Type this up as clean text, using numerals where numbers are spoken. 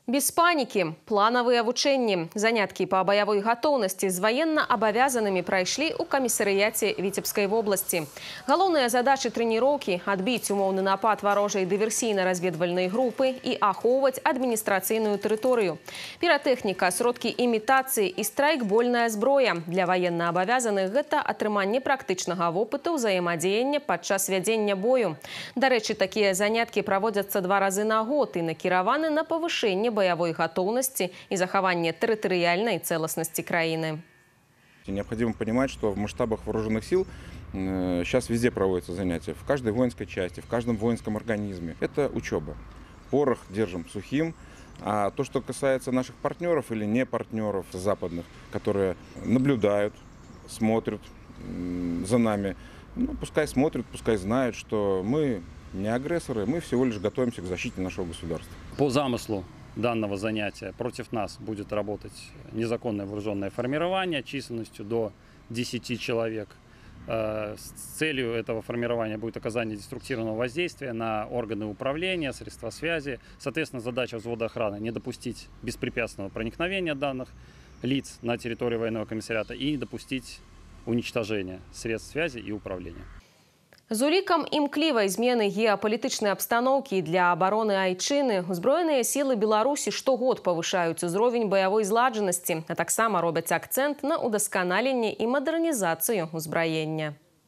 Без панікі. Планавыя вучэнні. Заняткі па баявой гатоўнасці з ваенна-абавязанымі прайшлі ў камісарыяце Віцебскай вобласці. Галоўныя задачы трэніроўкі – адбіць умоўны напад варожай дыверсійна-разведвальнай групы і ахоўваць адміністрацыйную тэрыторыю. Піратэхніка, сродкі імітацыі і страйкбольная зброя. Для ваенна-абавязаных гэта атрыманне практычнага вопыту ўзаемадзеяння падчас вядзення бою. Дарэчы, такія заняткі праводзяцца 2 разы на год і накіраваны на павышэнне боевой готовности и захование территориальной целостности краины. Необходимо понимать, что в масштабах вооруженных сил сейчас везде проводятся занятия. В каждой воинской части, в каждом воинском организме. Это учеба. Порох держим сухим. А то, что касается наших партнеров или не партнеров западных, которые наблюдают, смотрят за нами, пускай смотрят, пускай знают, что мы не агрессоры, мы всего лишь готовимся к защите нашего государства. По замыслу данного занятия против нас будет работать незаконное вооруженное формирование численностью до 10 человек. С целью этого формирования будет оказание деструктивного воздействия на органы управления, средства связи. Соответственно, задача взвода охраны – не допустить беспрепятственного проникновения данных лиц на территорию военного комиссариата и не допустить уничтожения средств связи и управления. З улікам імклівай змены геапалітычнай абстаноўкі для абароны айчыны узброеныя сілы Беларусі штогод павышаюць узровень баявой зладжанасці, а таксама робяць акцэнт на удасканаленне і мадэрнізацыю ўзбраення.